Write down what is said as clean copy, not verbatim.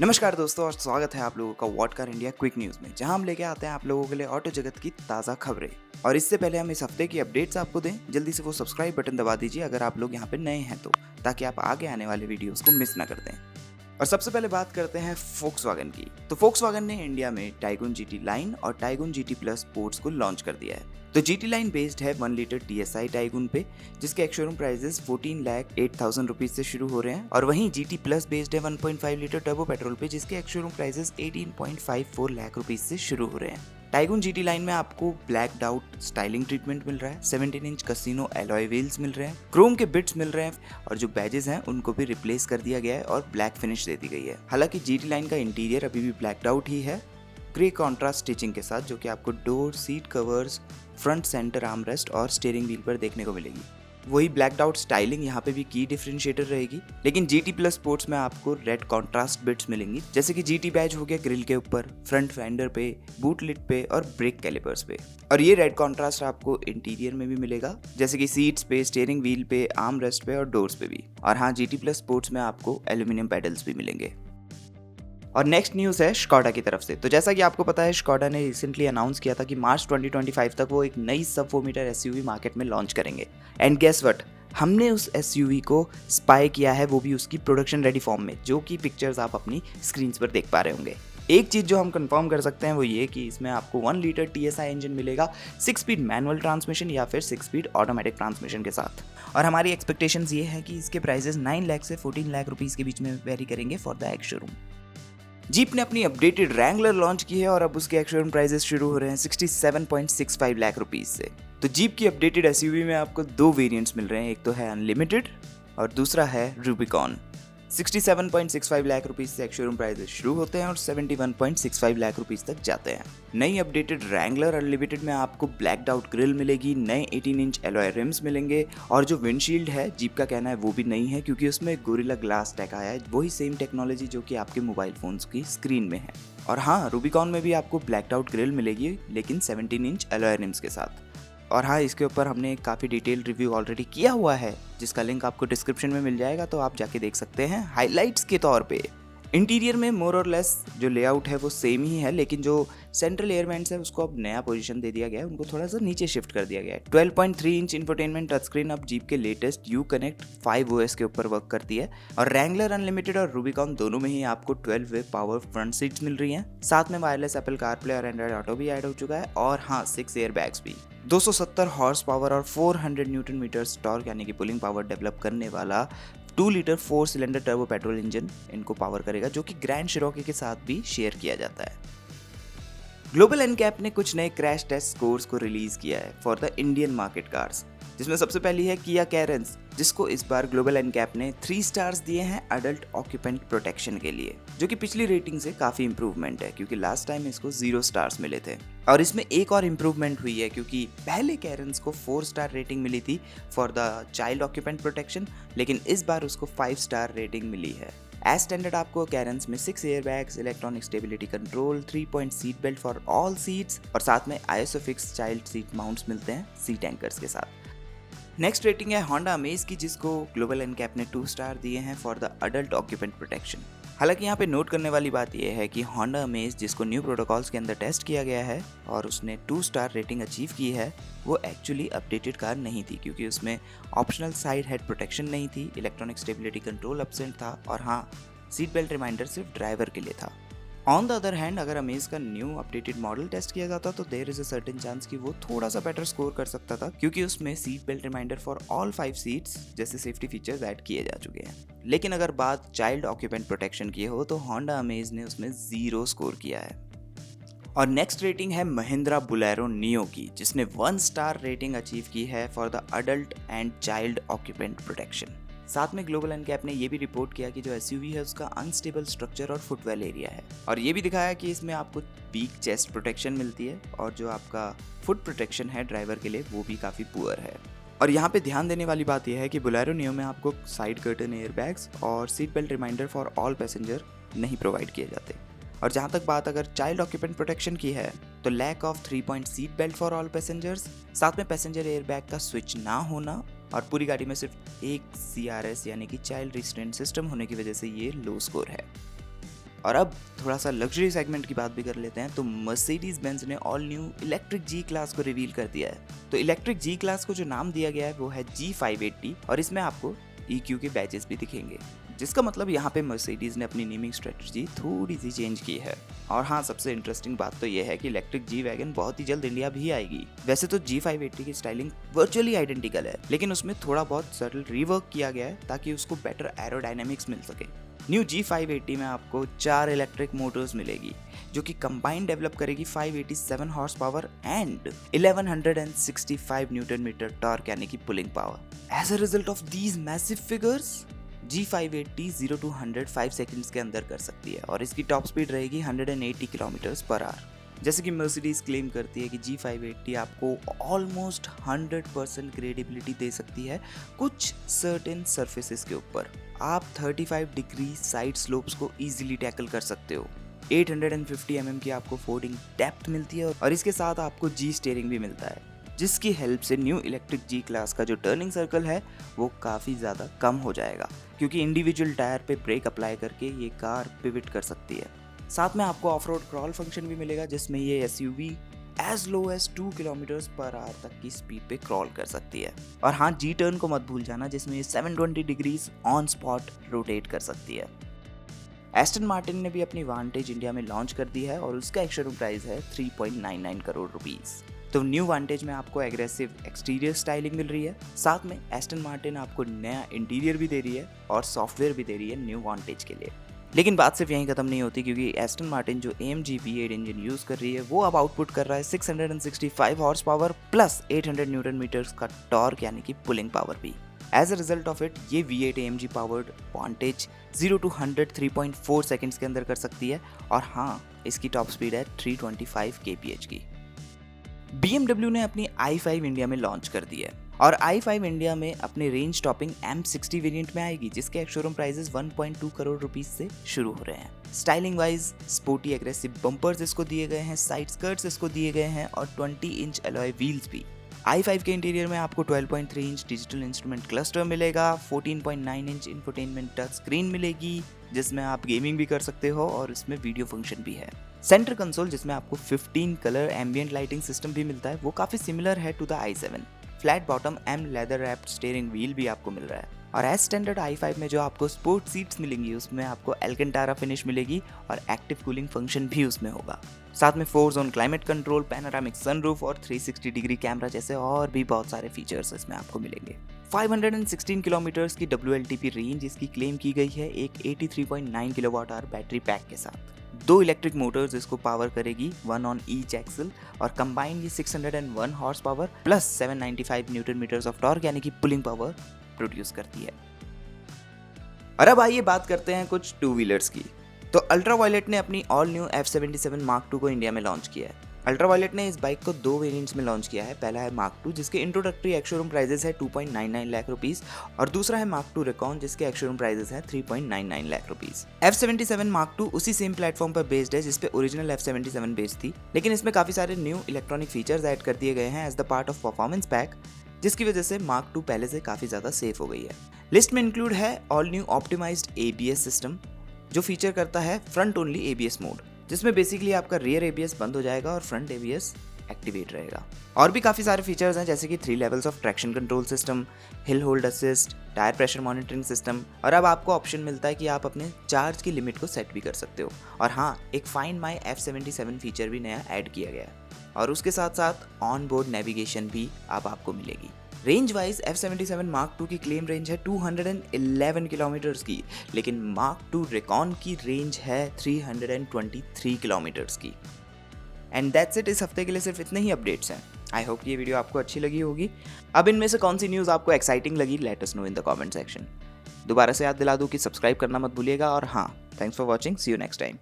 नमस्कार दोस्तों और स्वागत है आप लोगों का what car India quick news में, जहां हम लेके आते हैं आप लोगों के लिए ऑटो जगत की ताज़ा खबरें। और इससे पहले हम इस हफ्ते की अपडेट्स आपको दें, जल्दी से वो सब्सक्राइब बटन दबा दीजिए अगर आप लोग यहाँ पे नए हैं तो, ताकि आप आगे आने वाले वीडियोस को मिस ना कर दें। और सबसे पहले बात करते हैं फोक्सवैगन की। तो फोक्सवैगन ने इंडिया में टाइगून जीटी लाइन और टाइगून जीटी प्लस स्पोर्ट्स को लॉन्च कर दिया है। तो जीटी लाइन बेस्ड है 1 लीटर TSI टाइगून पे, जिसके एक्स-शोरूम प्राइसेस 14,08,000 रुपीज से शुरू हो रहे हैं। और वहीं जीटी प्लस बेस्ड है 1.5 लीटर टर्बो पेट्रोल पे, जिसके एक्स-शोरूम प्राइसेस 18.54 लाख रुपीज से शुरू हो रहे हैं। टाइगून जीटी लाइन में आपको ब्लैक डाउट स्टाइलिंग ट्रीटमेंट मिल रहा है, 17 इंच कसिनो एलॉय व्हील्स मिल रहे हैं, क्रोम के बिट्स मिल रहे हैं और जो बैजेस हैं उनको भी रिप्लेस कर दिया गया है और ब्लैक फिनिश दे दी गई है। हालांकि जीटी लाइन का इंटीरियर अभी भी ब्लैक आउट ही है, ग्रे कॉन्ट्रास्ट स्टिचिंग के साथ, जो कि आपको door, seat covers, front centre armrest और स्टीयरिंग व्हील पर देखने को मिलेगी। वही ब्लैक आउट स्टाइलिंग यहाँ पे भी की डिफरेंशिएटर रहेगी। लेकिन जीटी प्लस स्पोर्ट्स में आपको रेड कॉन्ट्रास्ट बिट्स मिलेंगी, जैसे कि जीटी बैज हो गया ग्रिल के ऊपर, फ्रंट फेंडर पे, बूट लिट पे और ब्रेक कैलिपर्स पे। और ये रेड कॉन्ट्रास्ट आपको इंटीरियर में भी मिलेगा, जैसे कि सीट्स पे, स्टीयरिंग व्हील पे, आर्म रेस्ट पे और डोर्स पे भी। और हाँ, जीटी प्लस स्पोर्ट्स में आपको एल्यूमिनियम पेडल्स भी मिलेंगे। और नेक्स्ट न्यूज़ है स्कोडा की तरफ से। तो जैसा कि आपको पता है, स्कोडा ने रिसेंटली अनाउंस किया था कि मार्च 2025 तक वो एक नई सब 4 मीटर एसयूवी मार्केट में लॉन्च करेंगे। एंड गेस व्हाट, हमने उस एसयूवी को स्पाई किया है, वो भी उसकी प्रोडक्शन रेडी फॉर्म में, जो कि पिक्चर्स आप अपनी स्क्रीन पर देख पा रहे होंगे। एक चीज़ जो हम कंफर्म कर सकते हैं वो ये कि इसमें आपको 1 लीटर TSI इंजन मिलेगा, 6 स्पीड मैनुअल ट्रांसमिशन या फिर 6 स्पीड ऑटोमेटिक ट्रांसमिशन के साथ। और हमारी एक्सपेक्टेशंस ये है कि इसके प्राइसेस 9 लाख से 14 लाख रुपीज़ के बीच में वेरी करेंगे for the ex showroom. Jeep ने अपनी अपडेटेड रैंगलर लॉन्च की है और अब उसके एक्स-शोरूम प्राइसेस शुरू हो रहे हैं 67.65 लाख रुपीस से। तो जीप की अपडेटेड एसयूवी में आपको 2 वेरिएंट्स मिल रहे हैं, एक तो है अनलिमिटेड और दूसरा है रूबिकॉन। 67.65 लाख रुपीस से एक्स-शोरूम प्राइसेस शुरू होते हैं और 71.65 लाख रुपीस तक जाते हैं। नई अपडेटेड रैंगलर अनलिमिटेड में आपको ब्लैक आउट ग्रिल मिलेगी, नए 18 इंच एलॉय रिम्स मिलेंगे और जो विंडशील्ड है, जीप का कहना है वो भी नई है, क्योंकि उसमें गोरिल्ला ग्लास टेक आया है, वही सेम टेक्नोलॉजी जो कि आपके मोबाइल फोन्स की स्क्रीन में है। और हाँ, रूबिकॉन में भी आपको ब्लैक आउट ग्रिल मिलेगी, लेकिन 17 इंच एलॉय रिम्स के साथ। और हाँ, इसके ऊपर हमने काफ़ी डिटेल रिव्यू ऑलरेडी किया हुआ है, जिसका लिंक आपको डिस्क्रिप्शन में मिल जाएगा, तो आप जाके देख सकते हैं। हाइलाइट्स के तौर पे इंटीरियर में मोर और लेस जो लेआउट है वो सेम ही है, लेकिन जो सेंट्रल एयर वेंट्स है उसको अब नया पोजीशन दे दिया गया है, उनको थोड़ा सा नीचे शिफ्ट कर दिया गया है। 12.3 इंच इंफोटेनमेंट टच स्क्रीन अब जीप के लेटेस्ट U-Connect 5 OS के ऊपर वर्क करती है। और रैंगलर अनलिमिटेड और रूबिकॉन दोनों में ही आपको 12 वे पावर फ्रंट सीट्स मिल रही हैं। साथ में वायरलेस एप्पल कारप्ले और एंड्रॉइड ऑटो भी ऐड हो चुका है। और हाँ, 6 एयर बैग्स भी। 270 हॉर्स पावर और 400 न्यूटन मीटर्स टॉर्क यानी कि पुलिंग पावर डेवलप करने वाला 2 litre 4 cylinder turbo petrol engine इनको पावर करेगा, जो कि ग्रैंड शिरोकी के साथ भी शेयर किया जाता है। ग्लोबल एनकैप ने कुछ नए क्रैश टेस्ट स्कोर्स को रिलीज किया है for the Indian market cars, जिसमें सबसे पहली है किया कैरेंस, जिसको इस बार ग्लोबल एनकैप ने 3 स्टार्स दिए हैं अडल्ट ऑक्यूपेंट प्रोटेक्शन के लिए, जो कि पिछली रेटिंग से काफी इंप्रूवमेंट है, क्योंकि लास्ट टाइम इसको 0 स्टार्स मिले थे। और इसमें एक और इम्प्रूवमेंट हुई है, क्योंकि पहले कैरेंस को 4 स्टार रेटिंग मिली थी for the child occupant protection, लेकिन इस बार उसको 5 स्टार रेटिंग मिली है। एज स्टैंडर्ड आपको कैरेंस में 6 air bags, electronic stability control, 3 point seat belt for all seats और साथ में आइसोफिक्स चाइल्ड सीट माउंट्स मिलते हैं सीट एंकर्स के साथ। नेक्स्ट रेटिंग है होंडा अमेज की, जिसको ग्लोबल एनकैप ने 2 स्टार दिए हैं for the adult occupant protection. हालांकि यहाँ पे नोट करने वाली बात यह है कि होंडा अमेज, जिसको न्यू प्रोटोकॉल्स के अंदर टेस्ट किया गया है और उसने 2 स्टार रेटिंग अचीव की है, वो एक्चुअली अपडेटेड कार नहीं थी, क्योंकि उसमें ऑप्शनल साइड हेड प्रोटेक्शन नहीं थी, इलेक्ट्रॉनिक स्टेबिलिटी कंट्रोल एब्सेंट था और हाँ, सीट बेल्ट रिमाइंडर सिर्फ ड्राइवर के लिए था। ऑन द अदर हैंड, अगर अमेज का न्यू अपडेटेड मॉडल टेस्ट किया जाता तो there is a certain chance कि वो थोड़ा सा बेटर स्कोर कर सकता था, क्योंकि उसमें seat belt reminder for all 5 seats जैसे सेफ्टी फीचर्स ऐड किए जा चुके हैं। लेकिन अगर बात चाइल्ड ऑक्यूपेंट प्रोटेक्शन की हो तो होंडा अमेज ने उसमें 0 स्कोर किया है। और नेक्स्ट रेटिंग है महिंद्रा बुलेरो नियो की, जिसने 1 स्टार रेटिंग अचीव की है for the adult and child occupant protection. साथ में ग्लोबल एनकैप ने यह भी रिपोर्ट किया कि जो एसयूवी है उसका अनस्टेबल स्ट्रक्चर और फुटवेल एरिया है, और ये भी दिखाया कि इसमें आपको वीक चेस्ट प्रोटेक्शन मिलती है और जो आपका फुट प्रोटेक्शन है ड्राइवर के लिए वो भी काफ़ी पुअर है। और यहाँ पे ध्यान देने वाली बात यह है कि बुलेरो नियो में आपको साइड कर्टन एयर बैग्स और seat belt reminder for all passenger नहीं प्रोवाइड किए जाते। और जहाँ तक बात अगर चाइल्ड ऑक्यूपेंट प्रोटेक्शन की है तो lack of 3 point seat belt for all passengers, साथ में पैसेंजर एयर बैग का स्विच ना होना और पूरी गाड़ी में सिर्फ एक CRS यानी कि चाइल्ड रिस्ट्रेंट सिस्टम होने की वजह से ये लो स्कोर है। और अब थोड़ा सा लग्जरी सेगमेंट की बात भी कर लेते हैं। तो मर्सिडीज बेंज ने ऑल न्यू इलेक्ट्रिक जी क्लास को रिवील कर दिया है। तो इलेक्ट्रिक जी क्लास को जो नाम दिया गया है वो है G580 और इसमें आपको EQ के बैजेस भी दिखेंगे, जिसका मतलब यहाँ पे मर्सिडीज ने अपनी नेमिंग स्ट्रेटजी थोड़ी सी चेंज की है। और हाँ, सबसे इंटरेस्टिंग बात तो ये है कि इलेक्ट्रिक जी वैगन बहुत ही जल्द इंडिया भी आएगी। वैसे तो G580 की स्टाइलिंग वर्चुअली आइडेंटिकल है, लेकिन उसमें थोड़ा बहुत सटल रिवर्क किया गया है ताकि उसको बेटर एरोडायनेमिक्स मिल सके। न्यू G580 में आपको 4 इलेक्ट्रिक मोटर्स मिलेगी जो कि कंबाइन डेवलप करेगी 587 horsepower and 1165 newton metre torque यानी कि pulling power. As a result of these massive figures G580 0 to 100 5 seconds के अंदर कर सकती है और इसकी टॉप स्पीड रहेगी 180 किलोमीटर पर आवर। जैसे कि मर्सिडीज क्लेम करती है कि G580 आपको ऑलमोस्ट 100% क्रेडिबिलिटी दे सकती है कुछ सर्टेन सरफेसेस के ऊपर। आप 35 डिग्री साइड स्लोप्स को इजीली टैकल कर सकते हो। 850 mm की आपको फोर्डिंग डेप्थ मिलती है और इसके साथ आपको जी स्टीयरिंग भी मिलता है, जिसकी हेल्प से न्यू इलेक्ट्रिक जी क्लास का जो टर्निंग सर्कल है वो काफ़ी ज़्यादा कम हो जाएगा, क्योंकि इंडिविजुअल टायर पे ब्रेक अप्लाई करके ये कार पिवट कर सकती है। साथ में आपको ऑफ रोड क्रॉल फंक्शन भी मिलेगा, जिसमें ये SUV as low as 2 kilometre per hour तक की स्पीड पे क्रॉल कर सकती है। और हाँ, जी टर्न को मत भूल जाना, जिसमें ये 720 डिग्रीज ऑन स्पॉट रोटेट कर सकती है। एस्टन मार्टिन ने भी अपनी वांटेज इंडिया में लॉन्च कर दी है और उसका एक्स-शोरूम प्राइस है 3.99 करोड़ रुपीस। तो न्यू वांटेज में आपको एग्रेसिव एक्सटीरियर स्टाइलिंग मिल रही है, साथ में एस्टन मार्टिन आपको नया इंटीरियर भी दे रही है और सॉफ्टवेयर भी दे रही है न्यू वांटेज के लिए। लेकिन बात सिर्फ यहीं खत्म नहीं होती, क्योंकि एस्टन मार्टिन जो AMG V8 इंजन यूज कर रही है वो अब आउटपुट कर रहा है 665 horsepower plus 800 newton metres का टॉर्क यानी कि पुलिंग पावर भी। As a result of it ये V8 AMG powered Vantage 0 to 100 3.4 seconds के अंदर कर सकती है और हाँ, इसकी टॉप स्पीड है 325 kph की। BMW ने अपनी i5 इंडिया में लॉन्च कर दी है और i5 इंडिया में अपने रेंज टॉपिंग M60 वेरिएंट में आएगी, जिसके एक्स-शोरूम प्राइसेस 1.2 करोड़ रुपीस से शुरू हो रहे हैं। Styling wise sporty aggressive bumpers इसको दिए गए हैं, साइड स्कर्ट्स इसको दिए गए हैं और 20 इंच अलॉय व्हील्स भी। i5 के इंटीरियर में आपको 12.3 इंच डिजिटल इंस्ट्रूमेंट क्लस्टर मिलेगा, 14.9 इंच इंफोटेनमेंट टच स्क्रीन मिलेगी जिसमें आप गेमिंग भी कर सकते हो और इसमें वीडियो फंक्शन भी है। सेंटर कंसोल जिसमें आपको 15 कलर एम्बिएंट लाइटिंग सिस्टम भी मिलता है, वो काफी सिमिलर है to the i7। Flat bottom M leather wrapped steering wheel भी आपको मिल रहा है और एज स्टैंडर्ड i5 में जो आपको स्पोर्ट सीट्स मिलेंगी उसमें आपको एल्केंटारा फिनिश मिलेगी और एक्टिव कूलिंग फंक्शन भी उसमें होगा। साथ में 4 zone climate control, panoramic sunroof और 360 डिग्री कैमरा जैसे और भी बहुत सारे फीचर्स इसमें आपको मिलेंगे। 516 किलोमीटर्स की WLTP रेंज इसकी क्लेम की गई है एक 83.9 किलोवाट आवर बैटरी पैक के साथ। 2 इलेक्ट्रिक मोटर्स इसको पावर करेगी, 1 ऑन ईच एक्सल और कंबाइन ये 601 horsepower plus 795 newton metres of torque यानी कि पुलिंग पावर प्रोड्यूस करती है। और अब आइए बात करते हैं कुछ टू व्हीलर्स की। तो अल्ट्रावायलेट ने अपनी all new F77 Mark II को इंडिया में लॉन्च किया है। अल्ट्रावायलेट ने इस बाइक को 2 वेरिएंट्स में लॉन्च किया है। पहला है Mark II जिसके इंट्रोडक्टरी एक्स-शोरूम प्राइजेस है 2.99 लाख रुपीस और दूसरा है Mark II Recon जिसके एक्स-शोरूम प्राइजेस है 3.99 lakh rupees. F77 Mark II उसी सेम प्लेटफॉर्म पर बेस्ड है जिस पे ओरिजिनल F77 बेस्ड थी, लेकिन इसमें काफी सारे न्यू इलेक्ट्रॉनिक फीचर्स ऐड कर दिए गए हैं as the part of performance pack, जिसकी वजह से Mark II पहले से काफी ज्यादा सेफ हो गई है। लिस्ट में इंक्लूड है all new optimised ABS system जो फीचर करता है फ्रंट ओनली ABS मोड, जिसमें बेसिकली आपका रियर ABS बंद हो जाएगा और फ्रंट ABS एक्टिवेट रहेगा। और भी काफ़ी सारे फीचर्स हैं जैसे कि 3 levels of traction control system, hill hold assist, tyre pressure monitoring system और अब आपको ऑप्शन मिलता है कि आप अपने चार्ज की लिमिट को सेट भी कर सकते हो। और हाँ, एक फाइंड माई F77 फीचर भी नया ऐड किया गया है और उसके साथ साथ ऑन बोर्ड नेविगेशन भी अब आपको मिलेगी। Range wise F77 Mark II की क्लेम रेंज है 211 किलोमीटर्स की, लेकिन Mark II Recon की रेंज है 323 किलोमीटर्स की। And that's it. इस हफ्ते के लिए सिर्फ इतने ही अपडेट्स हैं। आई होप ये वीडियो आपको अच्छी लगी होगी। अब इनमें से कौन सी न्यूज़ आपको एक्साइटिंग लगी, let us know in the comment section. दोबारा से याद दिला दूं कि सब्सक्राइब करना मत भूलिएगा और हाँ, thanks for watching, see you next time.